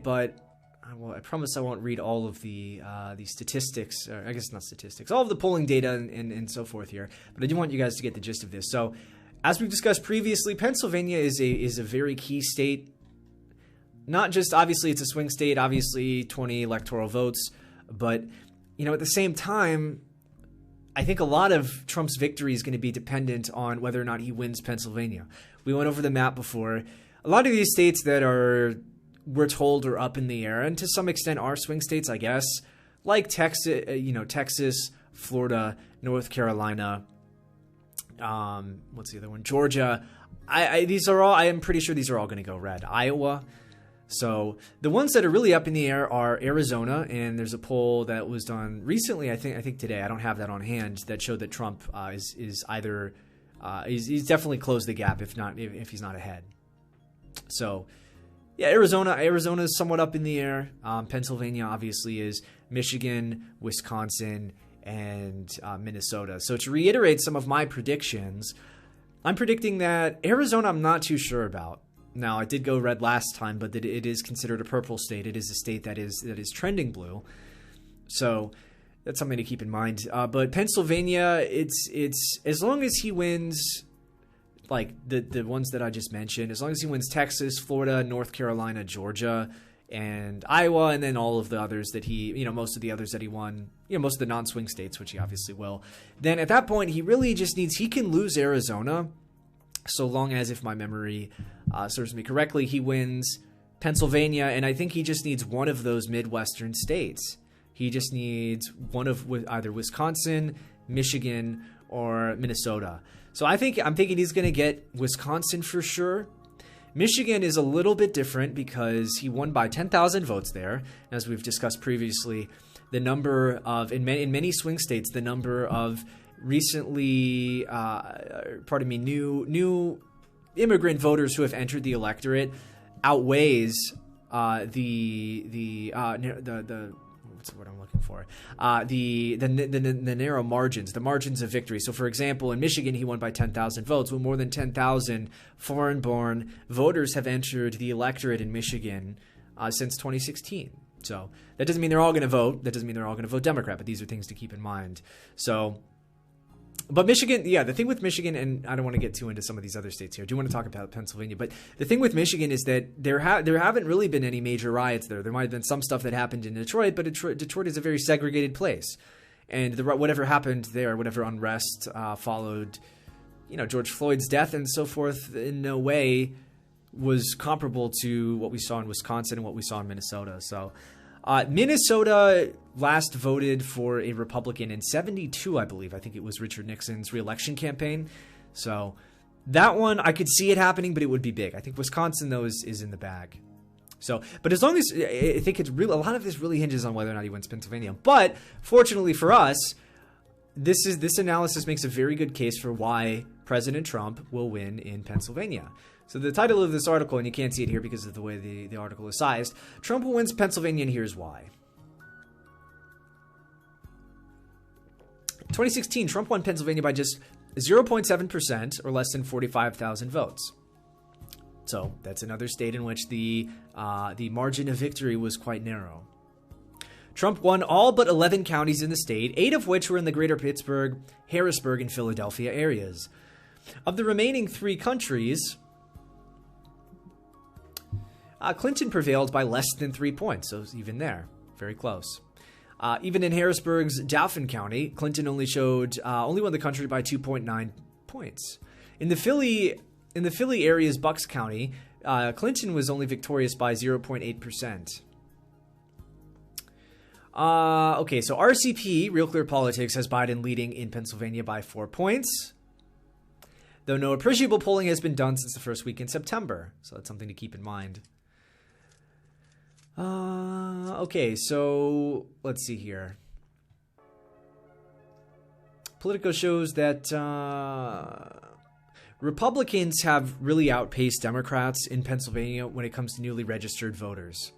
but I promise I won't read all of the statistics, or I guess not statistics, all of the polling data and so forth here. But I do want you guys to get the gist of this. So, as we've discussed previously, Pennsylvania is a very key state. Not just, obviously, it's a swing state, obviously 20 electoral votes, but, you know, at the same time, I think a lot of Trump's victory is going to be dependent on whether or not he wins Pennsylvania. We went over the map before. A lot of these states that we're told are up in the air, and to some extent are swing states, I guess, like Texas, Texas, Florida, North Carolina, what's the other one? Georgia. I am pretty sure these are all going to go red. Iowa. So the ones that are really up in the air are Arizona, and there's a poll that was done recently, I think today, I don't have that on hand, that showed that Trump is either he's definitely closed the gap, if he's not ahead. So yeah, Arizona is somewhat up in the air. Pennsylvania obviously is, Michigan, Wisconsin, and Minnesota. So to reiterate some of my predictions, I'm predicting that Arizona I'm not too sure about. Now, I did go red last time, but it is considered a purple state. It is a state that is trending blue. So that's something to keep in mind. But Pennsylvania, it's as long as he wins, like the ones that I just mentioned, as long as he wins Texas, Florida, North Carolina, Georgia, and Iowa, and then all of the others that most of the others that he won, most of the non-swing states, which he obviously will, then at that point, he really just he can lose Arizona, so long as, if my memory serves me correctly, he wins Pennsylvania, and I think he just needs one of those Midwestern states. He just needs one of either Wisconsin, Michigan, or Minnesota. So I'm thinking he's going to get Wisconsin for sure. Michigan is a little bit different because he won by 10,000 votes there. As we've discussed previously, the number of, in many swing states, the number of recently, new immigrant voters who have entered the electorate outweighs the what's what I'm looking for? The narrow margins, the margins of victory. So, for example, in Michigan, he won by 10,000 votes. Well, more than 10,000 foreign-born voters have entered the electorate in Michigan since 2016. So that doesn't mean they're all going to vote. That doesn't mean they're all going to vote Democrat, but these are things to keep in mind. So, but Michigan, yeah, the thing with Michigan, and I don't want to get too into some of these other states here. I do want to talk about Pennsylvania, but the thing with Michigan is that there haven't really been any major riots there. There might have been some stuff that happened in Detroit, but Detroit is a very segregated place. And whatever happened there, whatever unrest followed, George Floyd's death and so forth, in no way was comparable to what we saw in Wisconsin and what we saw in Minnesota. So Minnesota last voted for a Republican in 72, I believe. I think it was Richard Nixon's re-election campaign. So that one, I could see it happening, but it would be big. I think Wisconsin, though, is in the bag. So, but as long as, I think a lot of this really hinges on whether or not he wins Pennsylvania. But fortunately for us, this analysis makes a very good case for why President Trump will win in Pennsylvania. So the title of this article, and you can't see it here because of the way the article is sized, Trump will win Pennsylvania, and here's why. 2016, Trump won Pennsylvania by just 0.7%, or less than 45,000 votes. So that's another state in which the margin of victory was quite narrow. Trump won all but 11 counties in the state, 8 of which were in the greater Pittsburgh, Harrisburg, and Philadelphia areas. Of the remaining 3 countries, Clinton prevailed by less than 3 points, so even there, very close. Even in Harrisburg's Dauphin County, Clinton only won the country by 2.9 points. In the Philly area's Bucks County, Clinton was only victorious by 0.8%. Okay, so RCP, Real Clear Politics, has Biden leading in Pennsylvania by 4 points, though no appreciable polling has been done since the first week in September, so that's something to keep in mind. Okay, so let's see here. Politico shows that Republicans have really outpaced Democrats in Pennsylvania when it comes to newly registered voters.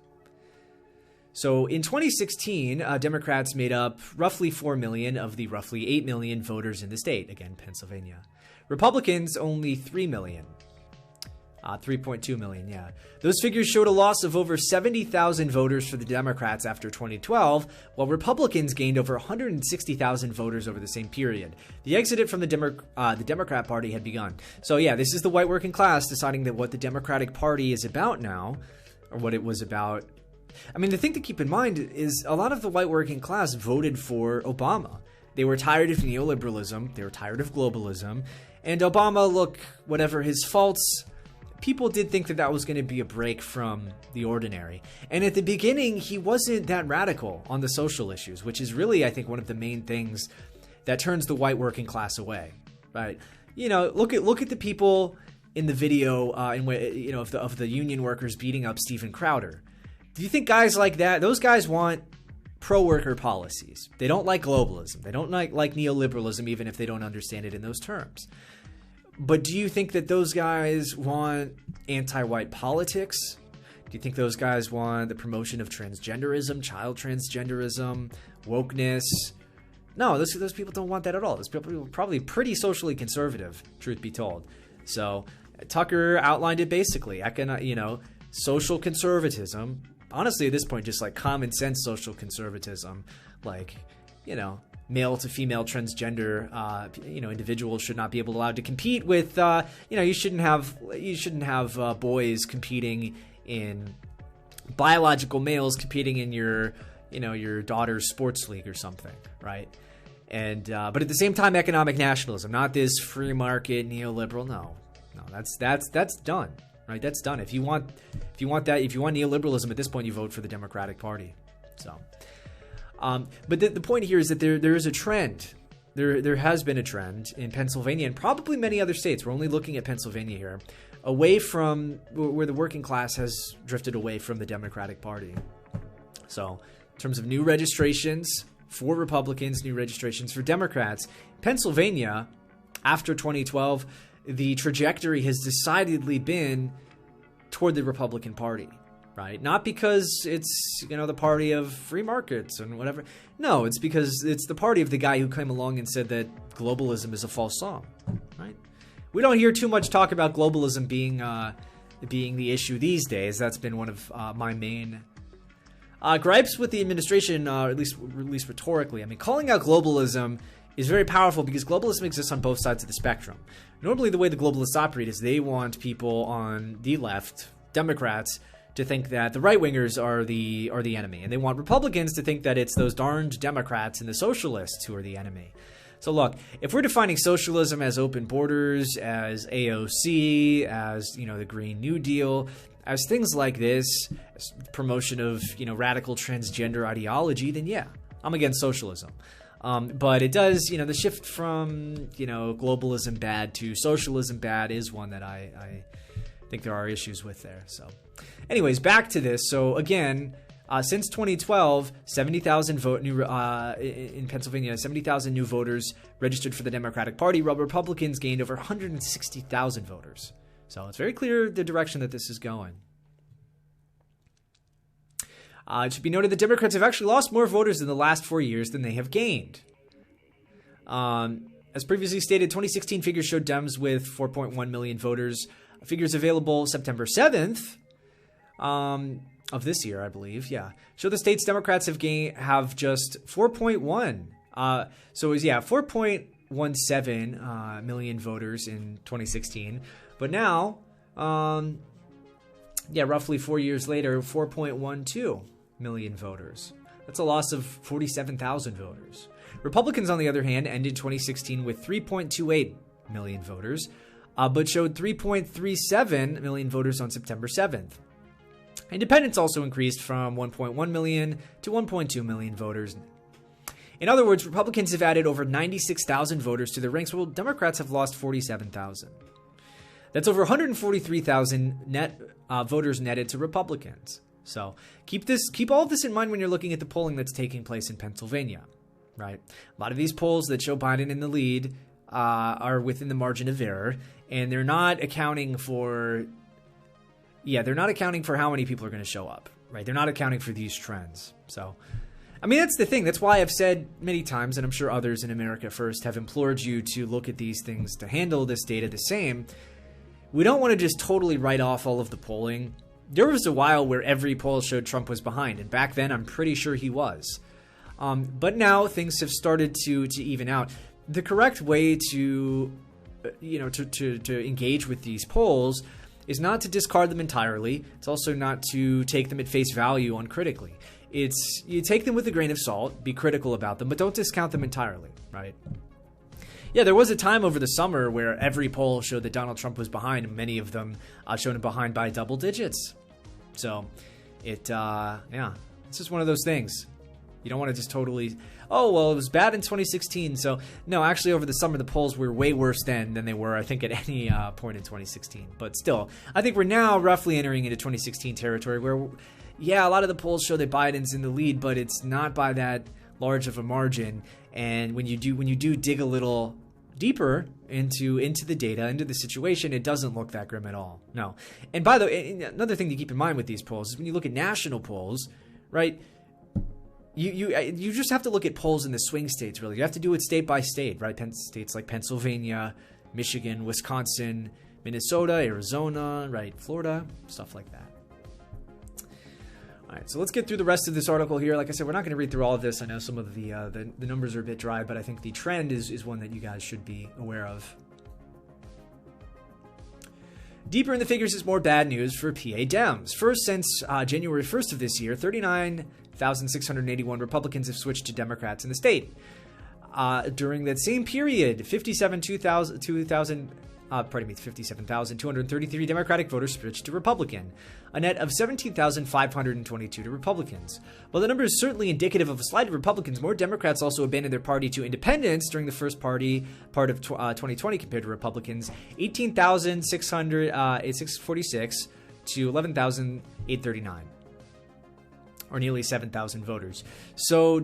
So in 2016, Democrats made up roughly 4 million of the roughly 8 million voters in the state, again, Pennsylvania. Republicans, only 3 million. 3.2 million, yeah. Those figures showed a loss of over 70,000 voters for the Democrats after 2012, while Republicans gained over 160,000 voters over the same period. The exit from the Democrat Party had begun. So yeah, this is the white working class deciding that what the Democratic Party is about now, or what it was about. I mean, the thing to keep in mind is a lot of the white working class voted for Obama. They were tired of neoliberalism, they were tired of globalism, and Obama, look, whatever his faults, people did think that that was going to be a break from the ordinary. And at the beginning, he wasn't that radical on the social issues, which is really, I think, one of the main things that turns the white working class away, right? You know, look at the people in the video, of the union workers beating up Steven Crowder. Do you think guys like that, those guys want pro-worker policies? They don't like globalism. They don't like neoliberalism, even if they don't understand it in those terms. But do you think that those guys want anti-white politics? Do you think those guys want the promotion of transgenderism, child transgenderism, wokeness? No, those people don't want that at all. Those people are probably pretty socially conservative, truth be told. So Tucker outlined it basically. Social conservatism. Honestly, at this point, just like common sense social conservatism, like, male to female transgender, individuals should not be allowed to compete with, you shouldn't have boys competing in biological males competing in your daughter's sports league or something, right? And but at the same time, economic nationalism, not this free market neoliberal. No, that's done, right? That's done. If you want neoliberalism at this point, you vote for the Democratic Party. So. But the point here is that there is a trend. There has been a trend in Pennsylvania and probably many other states. We're only looking at Pennsylvania here, away from where the working class has drifted away from the Democratic Party. So in terms of new registrations for Republicans, new registrations for Democrats, Pennsylvania, after 2012, the trajectory has decidedly been toward the Republican Party. Right? Not because it's, the party of free markets and whatever. No, it's because it's the party of the guy who came along and said that globalism is a false song, right? We don't hear too much talk about globalism being the issue these days. That's been one of my main gripes with the administration, at least rhetorically. I mean, calling out globalism is very powerful because globalism exists on both sides of the spectrum. Normally, the way the globalists operate is they want people on the left, Democrats, to think that the right-wingers are the enemy. And they want Republicans to think that it's those darned Democrats and the socialists who are the enemy. So look, if we're defining socialism as open borders, as AOC, as, the Green New Deal, as things like this, as promotion of, radical transgender ideology, then yeah, I'm against socialism. But it does, the shift from, globalism bad to socialism bad is one that I think there are issues with there. So anyways, back to this. So again, since 2012, 70,000 in Pennsylvania, 70,000 new voters registered for the Democratic Party, while Republicans gained over 160,000 voters. So it's very clear the direction that this is going. It should be noted that Democrats have actually lost more voters in the last 4 years than they have gained. As previously stated, 2016 figures showed Dems with 4.1 million voters. Figures available September 7th of this year, I believe. Yeah, show the state's Democrats have just 4.1. So it was 4.17 million voters in 2016, but now, roughly 4 years later, 4.12 million voters. That's a loss of 47,000 voters. Republicans, on the other hand, ended 2016 with 3.28 million voters. But showed 3.37 million voters on September 7th. Independents also increased from 1.1 million to 1.2 million voters. In other words, Republicans have added over 96,000 voters to their ranks, while Democrats have lost 47,000. That's over 143,000 net voters netted to Republicans. So keep all of this in mind when you're looking at the polling that's taking place in Pennsylvania, right? A lot of these polls that show Biden in the lead are within the margin of error, and they're not accounting for how many people are going to show up, right? They're not accounting for these trends. So, I mean, that's the thing. That's why I've said many times, and I'm sure others in America First have implored you to look at these things, to handle this data the same. we don't want to just totally write off all of the polling. There was a while where every poll showed Trump was behind, and back then I'm pretty sure he was. But now things have started to even out. The correct way to engage with these polls is not to discard them entirely. It's also not to take them at face value uncritically. It's you take them with a grain of salt, be critical about them, but don't discount them entirely, right? Yeah, there was a time over the summer where every poll showed that Donald Trump was behind, and many of them showed him behind by double digits. So, it's just one of those things. You don't want to just totally, oh, well, it was bad in 2016. So, no, actually, over the summer, the polls were way worse then than they were, I think, at any point in 2016. But still, I think we're now roughly entering into 2016 territory where, yeah, a lot of the polls show that Biden's in the lead, but it's not by that large of a margin. And when you do dig a little deeper into the data, into the situation, it doesn't look that grim at all. No. And by the way, another thing to keep in mind with these polls is when you look at national polls, right? You just have to look at polls in the swing states, really. You have to do it state by state, right? States like Pennsylvania, Michigan, Wisconsin, Minnesota, Arizona, right? Florida, stuff like that. All right, so let's get through the rest of this article here. Like I said, we're not going to read through all of this. I know some of the numbers are a bit dry, but I think the trend is one that you guys should be aware of. Deeper in the figures is more bad news for PA Dems. First, since January 1st of this year, 39,681 Republicans have switched to Democrats in the state. During that same period, 57,233 Democratic voters switched to Republican, a net of 17,522 to Republicans. While the number is certainly indicative of a slide to Republicans, more Democrats also abandoned their party to independents during the first part of 2020 compared to Republicans, 18,646 to 11,839, or nearly 7,000 voters. So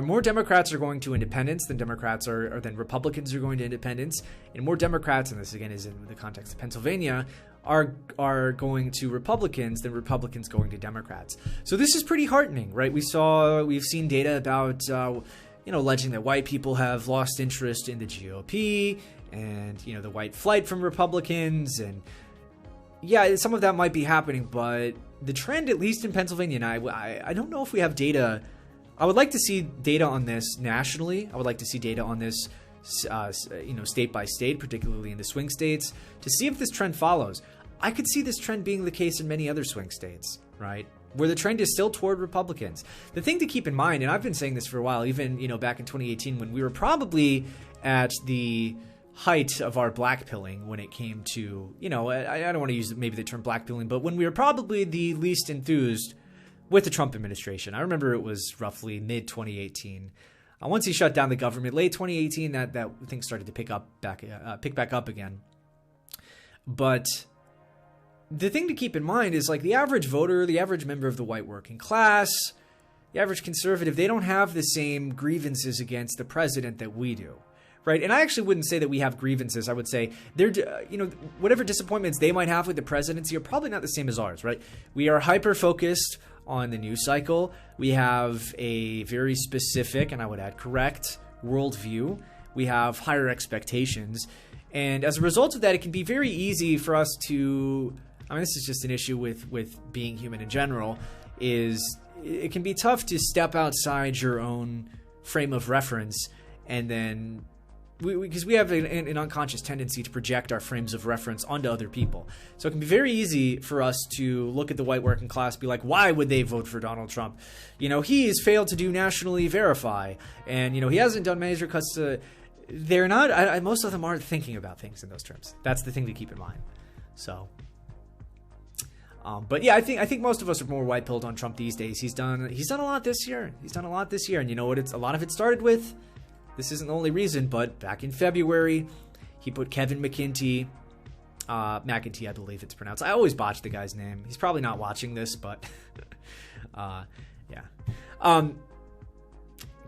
more Democrats are going to independents than than Republicans are going to independents, and more Democrats, and this again is in the context of Pennsylvania, are going to Republicans than Republicans going to Democrats. So this is pretty heartening, right? We've seen data about alleging that white people have lost interest in the GOP, and the white flight from Republicans, and yeah, some of that might be happening, but the trend, at least in Pennsylvania, and I don't know if we have data. I would like to see data on this nationally. I would like to see data on this, state by state, particularly in the swing states, to see if this trend follows. I could see this trend being the case in many other swing states, right? Where the trend is still toward Republicans. The thing to keep in mind, and I've been saying this for a while, even, back in 2018, when we were probably at the height of our blackpilling when it came to, I don't want to use maybe the term blackpilling, but when we were probably the least enthused with the Trump administration. I remember it was roughly mid-2018. Once he shut down the government, late 2018, that things started to pick back up again. But the thing to keep in mind is, like, the average voter, the average member of the white working class, the average conservative, they don't have the same grievances against the president that we do. Right? And I actually wouldn't say that we have grievances. I would say they're, whatever disappointments they might have with the presidency are probably not the same as ours, right? We are hyper-focused on the news cycle. We have a very specific, and I would add correct, worldview. We have higher expectations. And as a result of that, it can be very easy for us to, this is just an issue with being human in general, is it can be tough to step outside your own frame of reference and then because we have an unconscious tendency to project our frames of reference onto other people. So it can be very easy for us to look at the white working class, be like, why would they vote for Donald Trump? He has failed to do nationally verify, and he hasn't done major cuts to. They're not. Most of them aren't thinking about things in those terms. That's the thing to keep in mind. So, but yeah, I think most of us are more white pilled on Trump these days. He's done a lot this year. And you know what? A lot of it started with. This isn't the only reason, but back in February, he put Kevin McEntee, I believe it's pronounced. I always botch the guy's name. He's probably not watching this, but yeah.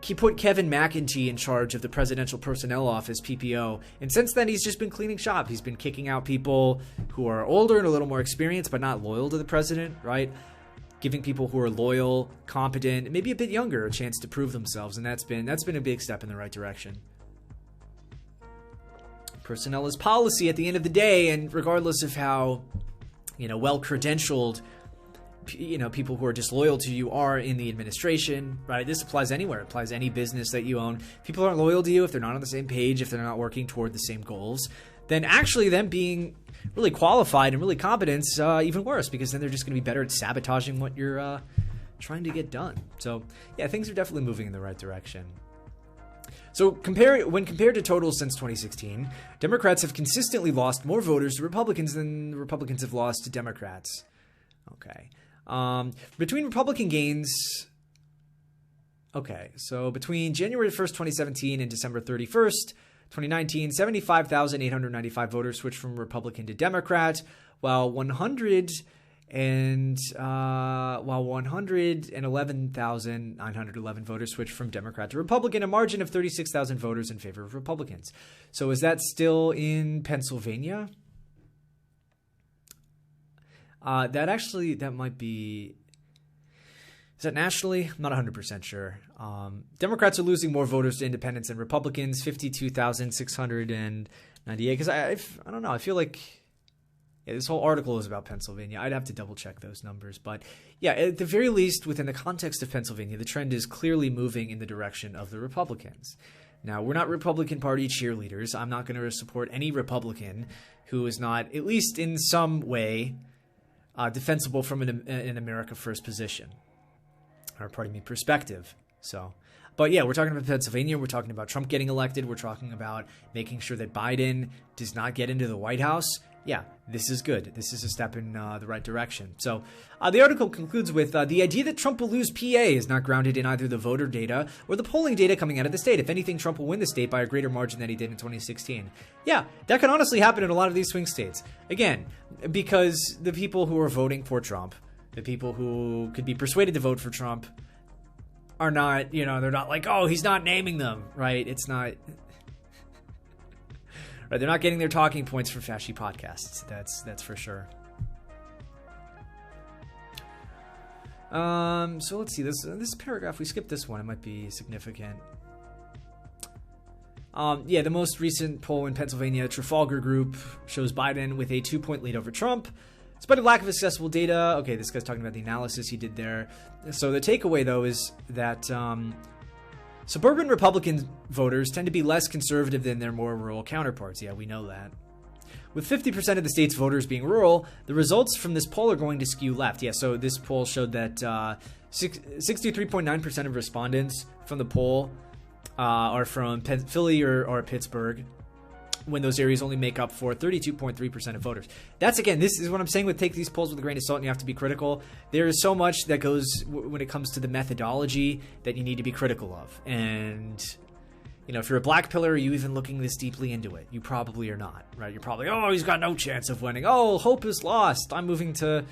He put Kevin McEntee in charge of the Presidential Personnel Office, PPO, and since then he's just been cleaning shop. He's been kicking out people who are older and a little more experienced, but not loyal to the president, right? Giving people who are loyal, competent, maybe a bit younger a chance to prove themselves, and that's been a big step in the right direction. Personnel is policy at the end of the day, and regardless of how, well-credentialed, people who are disloyal to you are in the administration, right? This applies anywhere. It applies to any business that you own. If people aren't loyal to you, if they're not on the same page, if they're not working toward the same goals, then actually them being really qualified and really competent is even worse, because then they're just going to be better at sabotaging what you're trying to get done. So, yeah, things are definitely moving in the right direction. So when compared to totals since 2016, Democrats have consistently lost more voters to Republicans than Republicans have lost to Democrats. Okay. Between Republican gains... Okay, so between January 1st, 2017 and December 31st, 2019, 75,895 voters switched from Republican to Democrat, while 111,911 voters switched from Democrat to Republican, a margin of 36,000 voters in favor of Republicans. So is that still in Pennsylvania? That might be... Is that nationally? I'm not 100% sure. Democrats are losing more voters to independents than Republicans, 52,698. Because I don't know. I feel like this whole article is about Pennsylvania. I'd have to double check those numbers. But yeah, at the very least, within the context of Pennsylvania, the trend is clearly moving in the direction of the Republicans. Now, we're not Republican Party cheerleaders. I'm not going to support any Republican who is not, at least in some way, defensible from an America First position. Or pardon me, perspective. So, but yeah, we're talking about Pennsylvania. We're talking about Trump getting elected. We're talking about making sure that Biden does not get into the White House. Yeah, this is good. This is a step in the right direction. So the article concludes with the idea that Trump will lose PA is not grounded in either the voter data or the polling data coming out of the state. If anything, Trump will win the state by a greater margin than he did in 2016. Yeah, that can honestly happen in a lot of these swing states. Again, because the people who are voting for Trump, the people who could be persuaded to vote for Trump are not, they're not like, oh, he's not naming them, right? It's not, right? They're not getting their talking points from Fasci podcasts. That's for sure. So let's see this paragraph. We skipped this one. It might be significant. Yeah, the most recent poll in Pennsylvania, Trafalgar Group, shows Biden with a 2-point lead over Trump. Despite a lack of accessible data, okay, this guy's talking about the analysis he did there. So the takeaway, though, is that suburban Republican voters tend to be less conservative than their more rural counterparts. Yeah, we know that. With 50% of the state's voters being rural, the results from this poll are going to skew left. Yeah, so this poll showed that 63.9% of respondents from the poll are from Philly or Pittsburgh, when those areas only make up for 32.3% of voters. That's, again, this is what I'm saying with take these polls with a grain of salt, and you have to be critical. There is so much that goes when it comes to the methodology that you need to be critical of. And, if you're a black pillar, are you even looking this deeply into it? You probably are not, right? You're probably, oh, he's got no chance of winning. Oh, hope is lost. I'm moving to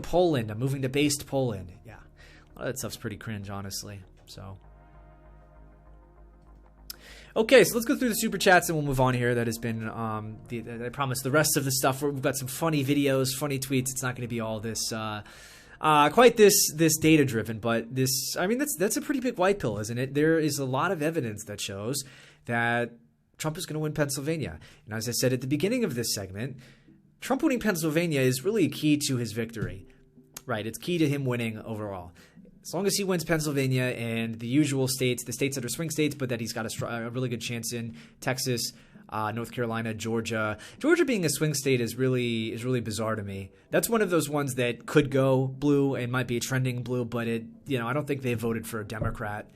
Poland. I'm moving to based Poland. Yeah, a lot of that stuff's pretty cringe, honestly. So... Okay, so let's go through the super chats and we'll move on here. That has been, I promise, the rest of the stuff. We've got some funny videos, funny tweets. It's not going to be all this, quite this data driven, but this, I mean, that's a pretty big white pill, isn't it? There is a lot of evidence that shows that Trump is going to win Pennsylvania. And as I said at the beginning of this segment, Trump winning Pennsylvania is really key to his victory, right? It's key to him winning overall. As long as he wins Pennsylvania and the usual states, the states that are swing states, but that he's got a really good chance in, Texas, North Carolina, Georgia. Georgia being a swing state is really bizarre to me. That's one of those ones that could go blue and might be a trending blue, but I don't think they've voted for a Democrat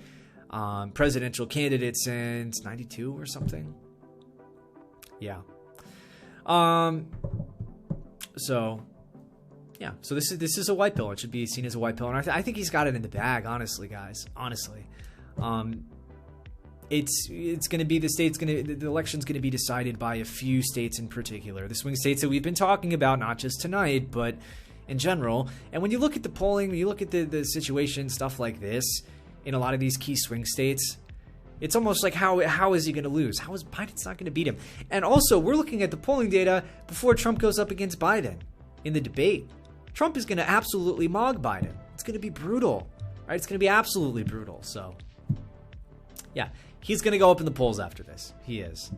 presidential candidate since 92 or something. Yeah. Yeah, so this is a white pill. It should be seen as a white pill, and I think he's got it in the bag. Honestly, guys, it's going to be the election's going to be decided by a few states in particular, the swing states that we've been talking about, not just tonight, but in general. And when you look at the polling, when you look at the situation, stuff like this in a lot of these key swing states, it's almost like how is he going to lose? How is Biden's not going to beat him? And also, we're looking at the polling data before Trump goes up against Biden in the debate. Trump is going to absolutely mog Biden. It's going to be brutal, right? It's going to be absolutely brutal. So, yeah, he's going to go up in the polls after this. He is.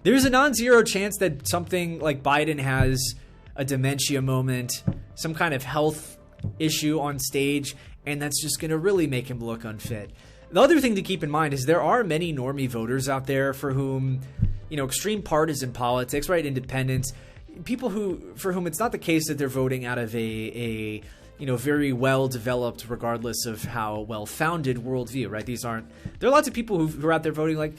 there's a non-zero chance that something like Biden has a dementia moment, some kind of health issue on stage, and that's just going to really make him look unfit. The other thing to keep in mind is there are many normie voters out there for whom, extreme partisan politics, right? Independents, people for whom it's not the case that they're voting out of a very well developed, regardless of how well founded worldview, right? There are lots of people who are out there voting like,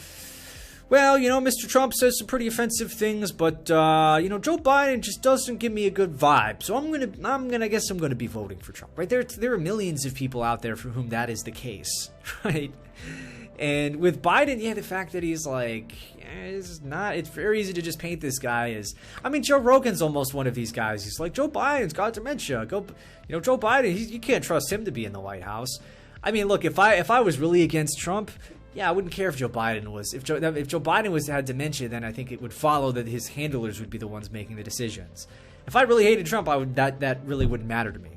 well, Mr. Trump says some pretty offensive things, but Joe Biden just doesn't give me a good vibe. So I guess I'm gonna be voting for Trump, right? There are millions of people out there for whom that is the case, right? And with Biden, the fact that he's like, it's very easy to just paint this guy as, Joe Rogan's almost one of these guys. He's like, Joe Biden's got dementia. Joe Biden, you can't trust him to be in the White House. Look, if I was really against Trump, I wouldn't care if Joe Biden was. If Joe Biden had dementia, then I think it would follow that his handlers would be the ones making the decisions. If I really hated Trump, that really wouldn't matter to me.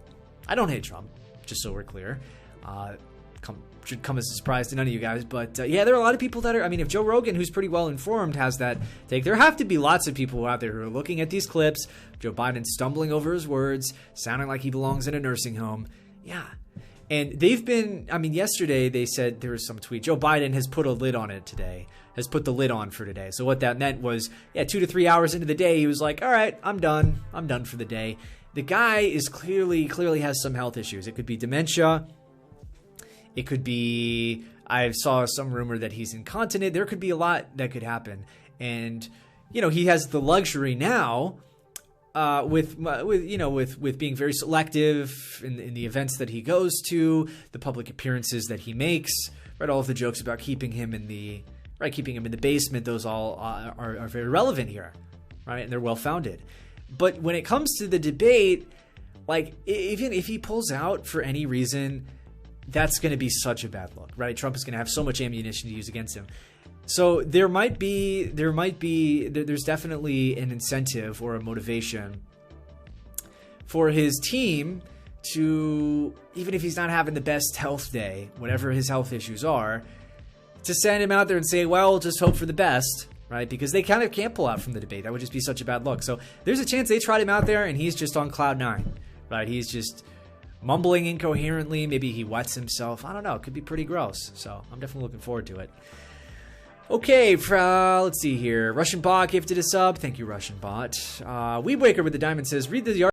I don't hate Trump, just so we're clear. Should come as a surprise to none of you guys, but there are a lot of people that are. If Joe Rogan, who's pretty well informed, has that take, there have to be lots of people out there who are looking at these clips. Joe Biden stumbling over his words, sounding like he belongs in a nursing home. Yeah. And they've been, yesterday they said there was some tweet. Joe Biden has put a lid on it today, has put the lid on for today. So what that meant was, 2 to 3 hours into the day, he was like, all right, I'm done for the day. The guy is clearly has some health issues. It could be dementia. It could be, I saw some rumor that he's incontinent. There could be a lot that could happen. And, he has the luxury now, with being very selective in the events that he goes to, the public appearances that he makes, right? All of the jokes about keeping him in the basement, those all are very relevant here, right? And they're well founded. But when it comes to the debate, like even if he pulls out for any reason, that's going to be such a bad look, right? Trump is going to have so much ammunition to use against him. So there's definitely an incentive or a motivation for his team to, even if he's not having the best health day, whatever his health issues are, to send him out there and say, well, just hope for the best, right? Because they kind of can't pull out from the debate. That would just be such a bad look. So there's a chance they tried him out there and he's just on cloud nine, right? He's just mumbling incoherently. Maybe he wets himself. I don't know. It could be pretty gross. So I'm definitely looking forward to it. Okay, let's see here. Russian Bot gifted a sub. Thank you, Russian Bot. Weebwaker with the diamond says, read the